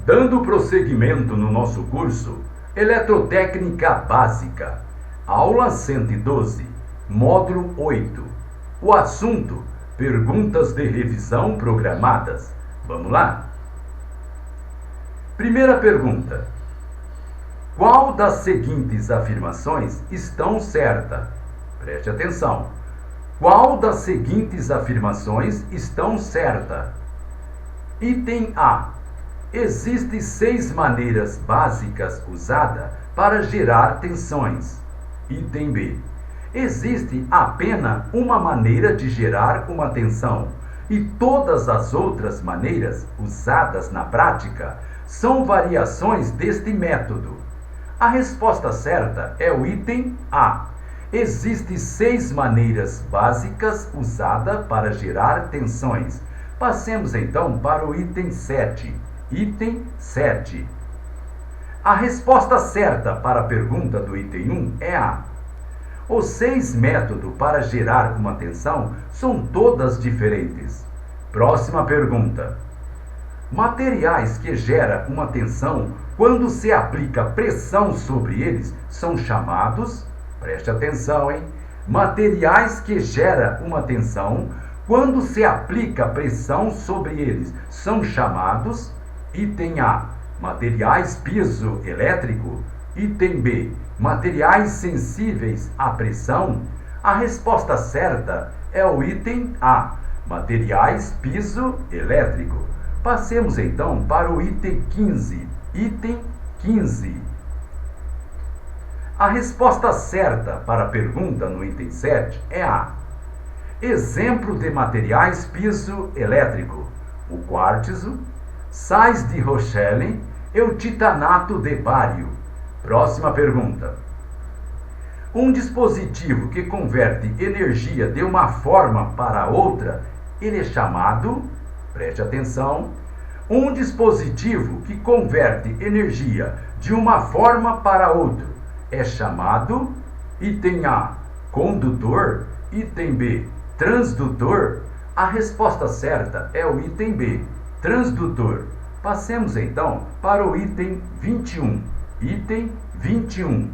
Dando prosseguimento no nosso curso Eletrotécnica Básica, aula 112, módulo 8. O assunto: perguntas de revisão programadas. Vamos lá? Primeira pergunta: qual das seguintes afirmações estão certa? Preste atenção. Qual das seguintes afirmações estão certa? Item A. Existem 6 maneiras básicas usadas para gerar tensões. Item B. Existe apenas uma maneira de gerar uma tensão e todas as outras maneiras usadas na prática são variações deste método. A resposta certa é o item A. Existem 6 maneiras básicas usadas para gerar tensões. Passemos então para o item 7. Item 7. A resposta certa para a pergunta do item 1 é A. Os 6 métodos para gerar uma tensão são todas diferentes. Próxima pergunta. Materiais que geram uma tensão quando se aplica pressão sobre eles são chamados, preste atenção, materiais que geram uma tensão quando se aplica pressão sobre eles são chamados, item A, materiais piezoelétrico, item B, materiais sensíveis à pressão. A resposta certa é o item A, materiais piezoelétrico. Passemos então para o item 15. Item 15. A resposta certa para a pergunta no item 7 é A. Exemplo de materiais piezoelétrico: o quartzo, sais de Rochelle e o titanato de bário. Próxima pergunta. Um dispositivo que converte energia de uma forma para outra, ele é chamado, preste atenção, um dispositivo que converte energia de uma forma para outra é chamado, item A, condutor, item B, transdutor. A resposta certa é o item B, transdutor. Passemos então para o item 21. Item 21.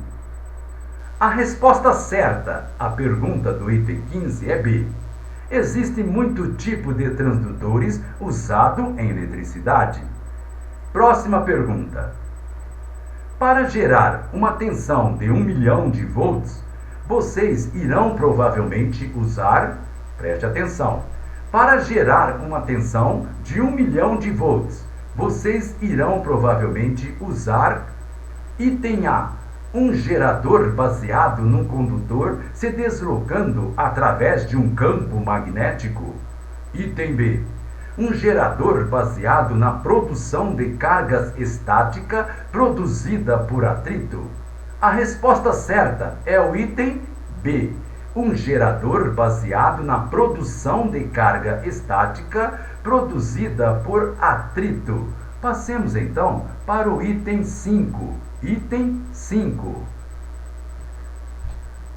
A resposta certa à pergunta do item 15 é B. Existe muito tipo de transdutores usado em eletricidade. Próxima pergunta. Para gerar uma tensão de 1 milhão de volts, vocês irão provavelmente usar, preste atenção, para gerar uma tensão de 1 milhão de volts, vocês irão provavelmente usar, item A, um gerador baseado num condutor se deslocando através de um campo magnético. Item B, um gerador baseado na produção de cargas estática produzida por atrito. A resposta certa é o item B, um gerador baseado na produção de carga estática produzida por atrito. Passemos então para o item 5. Item 5.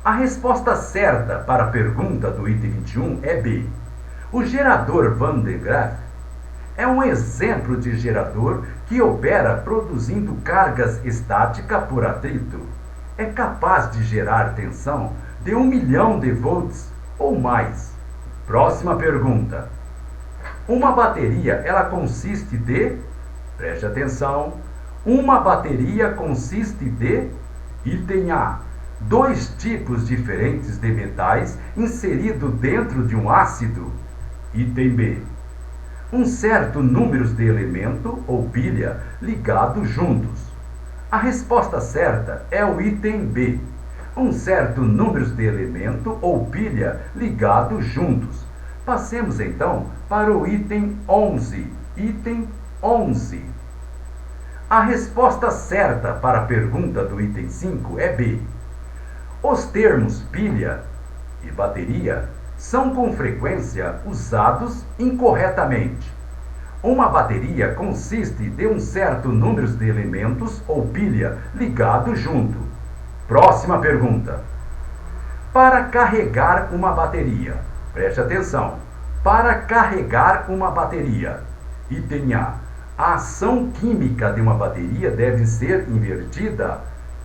A resposta certa para a pergunta do item 21 é B. O gerador Van de Graaff é um exemplo de gerador que opera produzindo cargas estáticas por atrito. É capaz de gerar tensão de 1 milhão de volts ou mais. Próxima pergunta. Uma bateria, ela consiste de, preste atenção, uma bateria consiste de, item A, 2 tipos diferentes de metais inseridos dentro de um ácido. Item B, um certo número de elementos ou pilha ligados juntos. A resposta certa é o item B, um certo número de elementos ou pilha ligados juntos. Passemos então para o item 11. Item 11. A resposta certa para a pergunta do item 5 é B. Os termos pilha e bateria são com frequência usados incorretamente. Uma bateria consiste de um certo número de elementos ou pilha ligados junto. Próxima pergunta. Para carregar uma bateria, preste atenção, para carregar uma bateria, item A, A ação química de uma bateria deve ser invertida.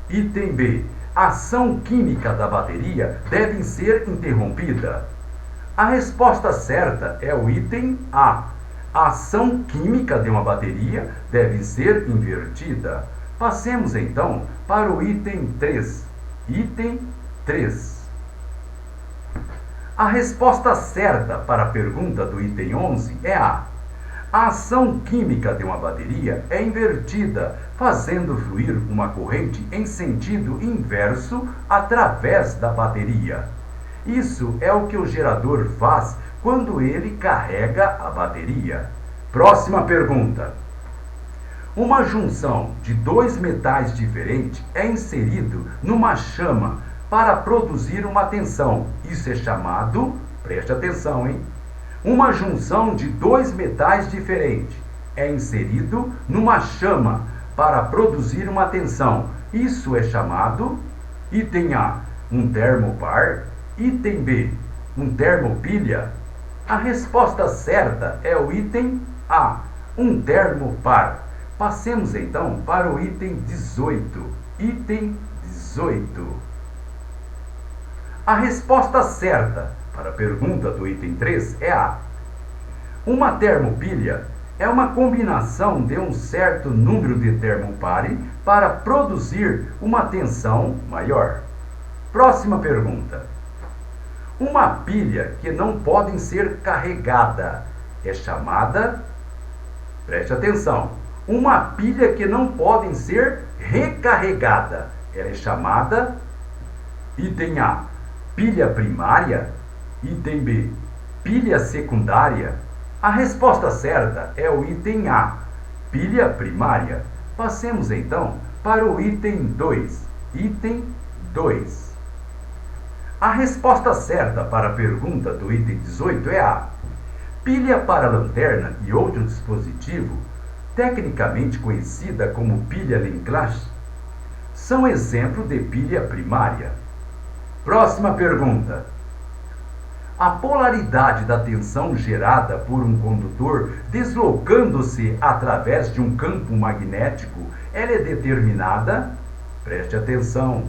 Item B. A ação química da bateria deve ser interrompida. A resposta certa é o item A. A ação química de uma bateria deve ser invertida. Passemos então para o item 3. Item 3. A resposta certa para a pergunta do item 11 é A. A ação química de uma bateria é invertida, fazendo fluir uma corrente em sentido inverso através da bateria. Isso é o que o gerador faz quando ele carrega a bateria. Próxima pergunta. Uma junção de dois metais diferentes é inserido numa chama para produzir uma tensão. Isso é chamado, preste atenção, hein? Uma junção de dois metais diferentes é inserido numa chama para produzir uma tensão. Isso é chamado, item A, um termopar, item B, um termopilha. A resposta certa é o item A, um termopar. Passemos então para o item 18. Item 18. A resposta certa para a pergunta do item 3 é A. Uma termopilha é uma combinação de um certo número de termopares para produzir uma tensão maior. Próxima pergunta. Uma pilha que não pode ser carregada é chamada, preste atenção, uma pilha que não pode ser recarregada, ela é chamada, item A, pilha primária, item B, pilha secundária. A resposta certa é o item A, pilha primária. Passemos então para o item 2. Item 2. A resposta certa para a pergunta do item 18 é A. Pilha para lanterna e outro dispositivo, tecnicamente conhecida como pilha Lenclache, são exemplo de pilha primária. Próxima pergunta. A polaridade da tensão gerada por um condutor deslocando-se através de um campo magnético, ela é determinada, preste atenção,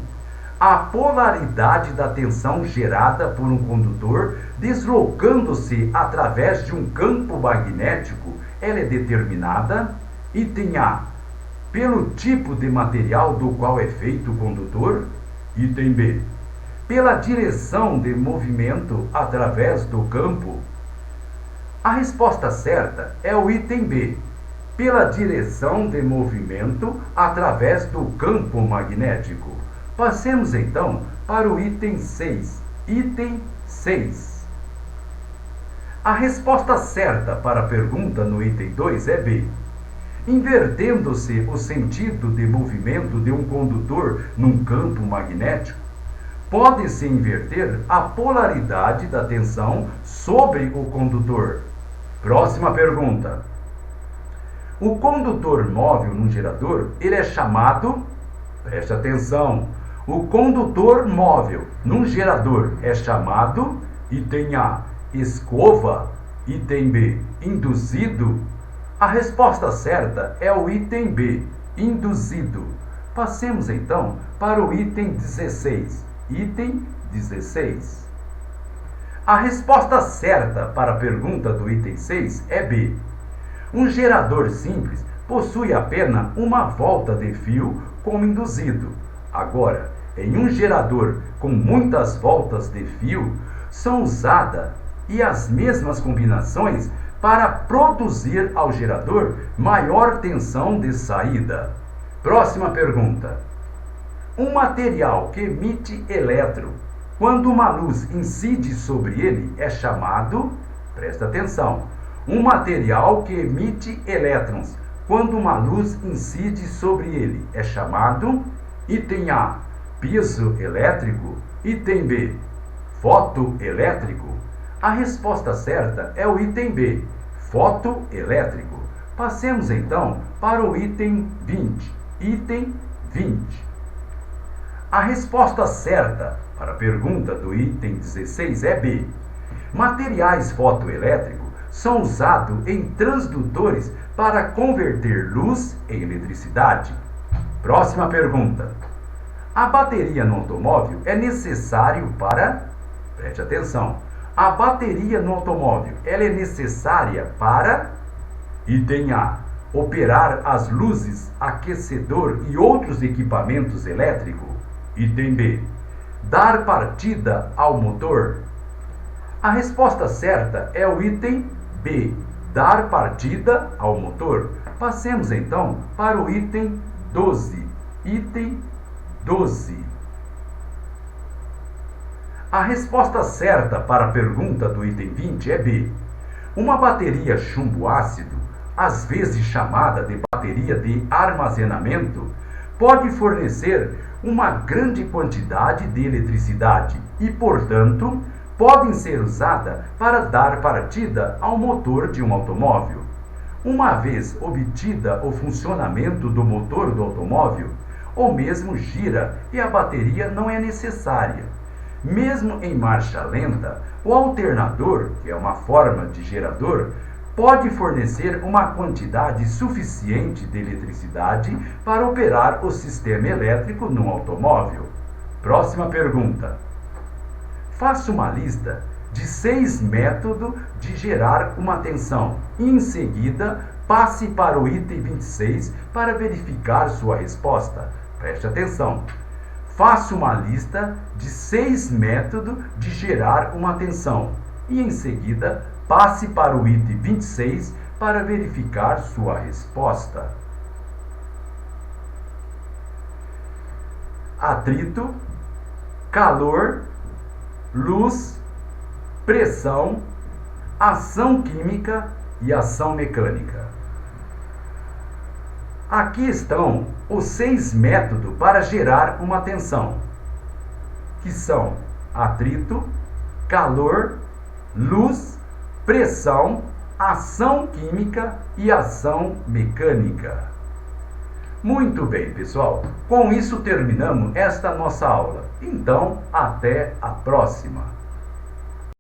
a polaridade da tensão gerada por um condutor deslocando-se através de um campo magnético, ela é determinada, item A, pelo tipo de material do qual é feito o condutor, item B, pela direção de movimento através do campo. A resposta certa é o item B, pela direção de movimento através do campo magnético. Passemos então para o item 6. Item 6. A resposta certa para a pergunta no item 2 é B. Invertendo-se o sentido de movimento de um condutor num campo magnético, pode-se inverter a polaridade da tensão sobre o condutor. Próxima pergunta. O condutor móvel num gerador, ele é chamado, preste atenção, o condutor móvel num gerador é chamado, item A, escova, item B, induzido. A resposta certa é o item B, induzido. Passemos então para o item 16. Item 16. A resposta certa para a pergunta do item 6 é B. Um gerador simples possui apenas uma volta de fio como induzido. Agora, em um gerador com muitas voltas de fio, são usadas e as mesmas combinações para produzir ao gerador maior tensão de saída. Próxima pergunta. Um material que emite elétron, quando uma luz incide sobre ele, é chamado, presta atenção, um material que emite elétrons, quando uma luz incide sobre ele, é chamado, item A, piso elétrico, item B, fotoelétrico. A resposta certa é o item B, fotoelétrico. Passemos então para o item 20. Item 20. A resposta certa para a pergunta do item 16 é B. Materiais fotoelétricos são usados em transdutores para converter luz em eletricidade? Próxima pergunta. A bateria no automóvel é necessário para... Preste atenção. A bateria no automóvel, ela é necessária para... Item A. Operar as luzes, aquecedor e outros equipamentos elétricos. Item B. Dar partida ao motor. A resposta certa é o item B. Dar partida ao motor. Passemos então para o item 12. Item 12. A resposta certa para a pergunta do item 20 é B. Uma bateria chumbo-ácido, às vezes chamada de bateria de armazenamento, pode fornecer uma grande quantidade de eletricidade e, portanto, podem ser usadas para dar partida ao motor de um automóvel. Uma vez obtida o funcionamento do motor do automóvel, o mesmo gira e a bateria não é necessária. Mesmo em marcha lenta, o alternador, que é uma forma de gerador, pode fornecer uma quantidade suficiente de eletricidade para operar o sistema elétrico no automóvel. Próxima pergunta. Faça uma lista de 6 métodos de gerar uma tensão e, em seguida, passe para o item 26 para verificar sua resposta. Preste atenção. Faça uma lista de 6 métodos de gerar uma tensão e, em seguida, passe para o item 26 para verificar sua resposta. Atrito, calor, luz, pressão, ação química e ação mecânica. Aqui estão os 6 métodos para gerar uma tensão, que são atrito, calor, luz, pressão, ação química e ação mecânica. Muito bem, pessoal. Com isso terminamos esta nossa aula. Então, até a próxima.